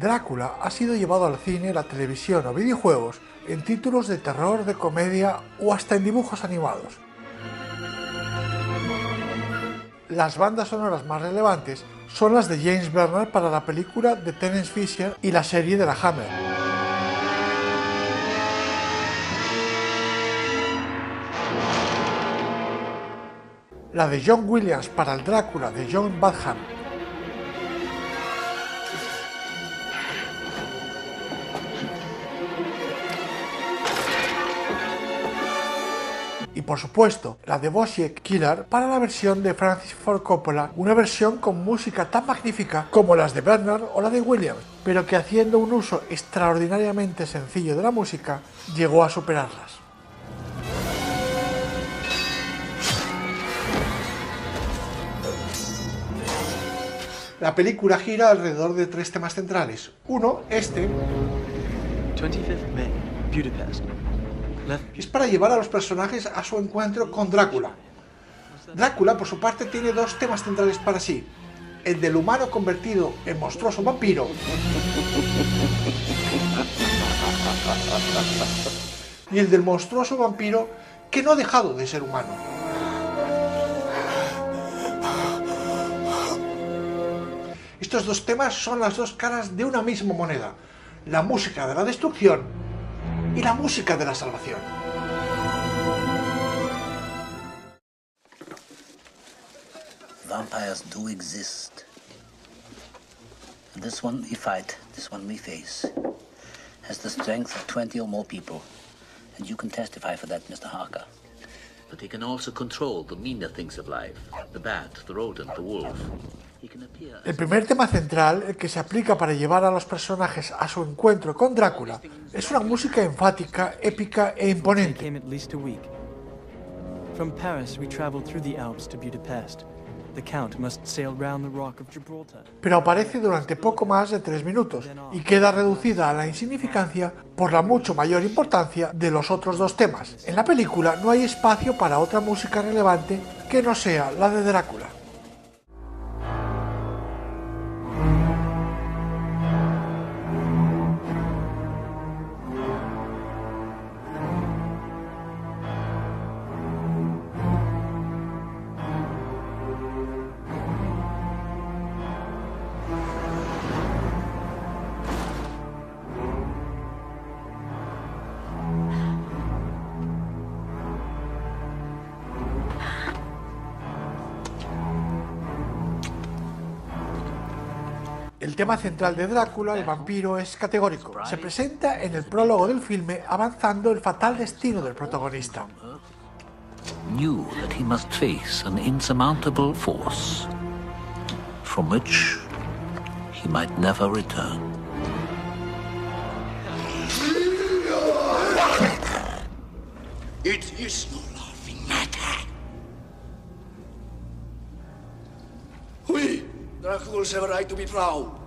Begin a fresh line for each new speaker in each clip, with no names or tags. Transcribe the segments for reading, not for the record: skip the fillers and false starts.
Drácula ha sido llevado al cine, la televisión o videojuegos en títulos de terror, de comedia o hasta en dibujos animados. Las bandas sonoras más relevantes son las de James Bernard para la película de Terence Fisher y la serie de la Hammer. La de John Williams para el Drácula de John Badham. Y por supuesto, la de Wojciech Killer para la versión de Francis Ford Coppola, una versión con música tan magnífica como las de Bernard o la de Williams, pero que haciendo un uso extraordinariamente sencillo de la música, llegó a superarlas. La película gira alrededor de tres temas centrales. Uno,
25th May, Budapest.
Es para llevar a los personajes a su encuentro con Drácula. Drácula, por su parte, tiene dos temas centrales para sí. El del humano convertido en monstruoso vampiro y el del monstruoso vampiro que no ha dejado de ser humano. Estos dos temas son las dos caras de una misma moneda, la música de la destrucción y la música de la salvación.
Vampires do exist. And this one we fight, this one we face, has the strength of 20 or more people. And you can testify for that, Mr. Harker.
But he can also control the meaner things of life, the bat, the rodent, the wolf.
El primer tema central, el que se aplica para llevar a los personajes a su encuentro con Drácula, es una música enfática, épica e imponente.
From Paris we traveled through the Alps to Budapest. The Count must sail round the Rock of Gibraltar.
Pero aparece durante poco más de 3 minutos y queda reducida a la insignificancia por la mucho mayor importancia de los otros dos temas. En la película no hay espacio para otra música relevante que no sea la de Drácula. El tema central de Drácula, el vampiro, es categórico. Se presenta en el prólogo del filme avanzando el fatal destino del protagonista.
Knew that he must face an insurmountable force, from which he might never return.
It is no laughing matter. We, Dracula's have a right to be proud.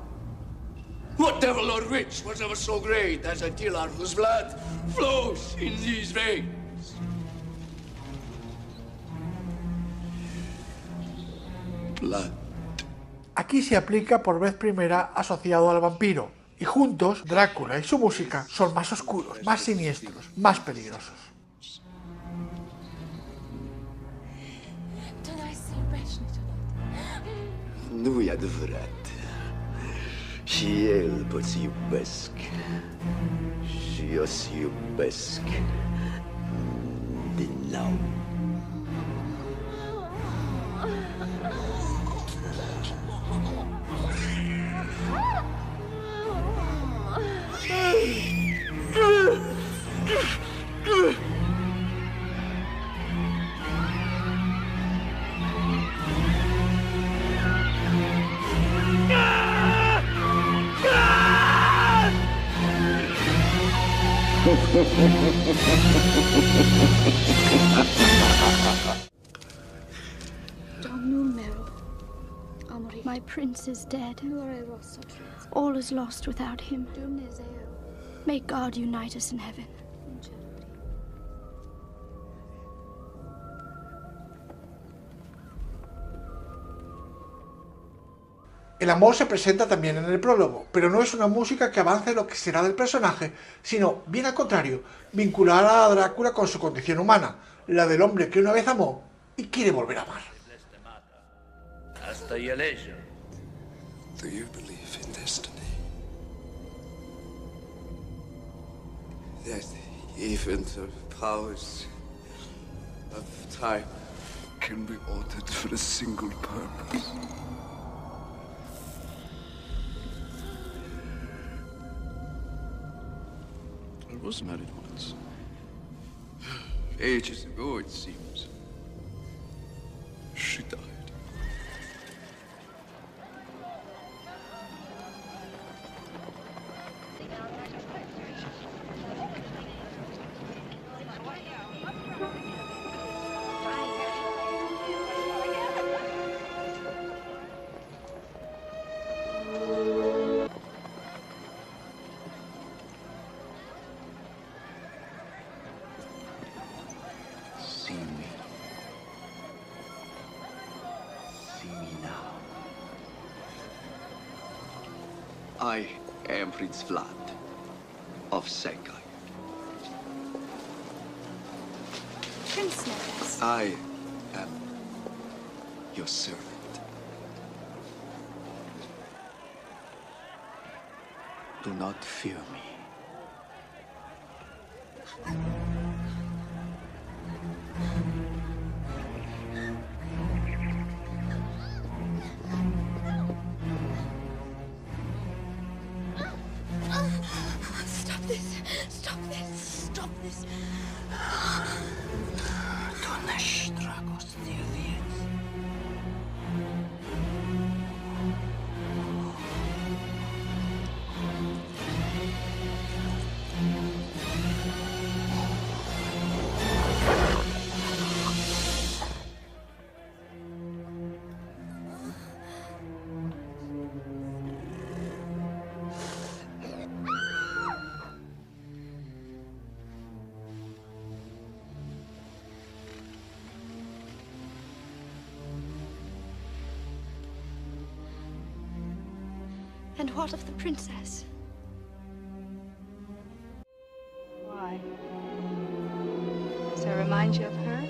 What devil or witch was ever so great as a killer whose blood flows in these veins? Blood.
Aquí se aplica por vez primera asociado al vampiro, y juntos Drácula y su música son más oscuros, más siniestros, más peligrosos.
Nu e adevărat. Și el poți iubesc. Și eu să iubesc. Din nou.
My prince is dead. All is lost without him. May God unite us in heaven.
El amor se presenta también en el prólogo, pero no es una música que avance lo que será del personaje, sino, bien al contrario, vincular a Drácula con su condición humana, la del hombre que una vez amó y quiere volver a amar.
Hasta your leisure.
Do you believe in destiny? That even the powers of time can be altered for a single purpose. I was married once. Ages ago, it seems. She died.
See me. See me now. I am Prince Vlad of Shanghai.
Princess.
I am your servant.
Do not fear me.
Stop this! Stop this! Stop this! And what of the princess?
Why? Does it remind you of her?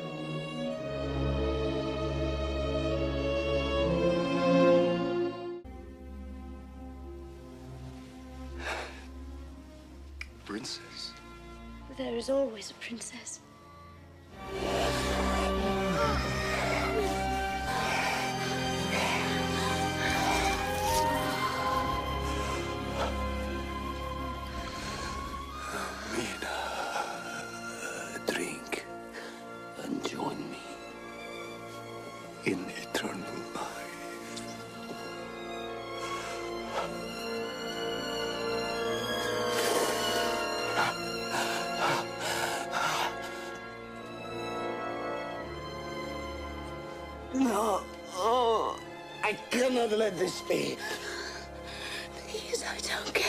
Princess.
There is always a princess.
Drink and join me in eternal life. No, oh, I cannot let this be.
Please, I don't care.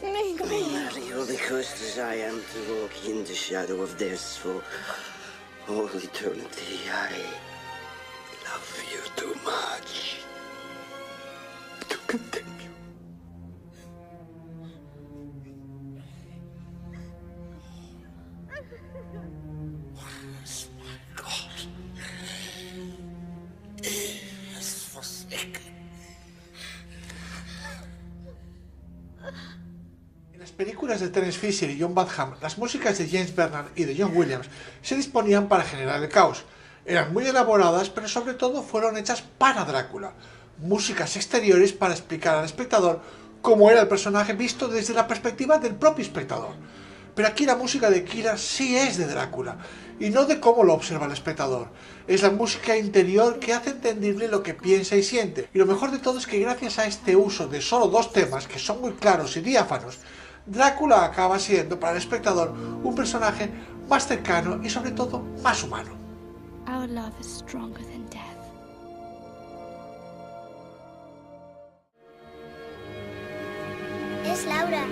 Make me.
You're the cursed as I am to walk in the shadow of death for all eternity. I love you too much
To continue.
Yes, my God. He has forsaken.
En las películas de Terence Fisher y John Badham, las músicas de James Bernard y de John Williams se disponían para generar el caos. Eran muy elaboradas, pero sobre todo fueron hechas para Drácula. Músicas exteriores para explicar al espectador cómo era el personaje visto desde la perspectiva del propio espectador. Pero aquí la música de Kira sí es de Drácula, y no de cómo lo observa el espectador. Es la música interior que hace entendible lo que piensa y siente. Y lo mejor de todo es que gracias a este uso de solo dos temas, que son muy claros y diáfanos, Drácula acaba siendo para el espectador un personaje más cercano y sobre todo más humano.
Our love is stronger than death.
Es Laura.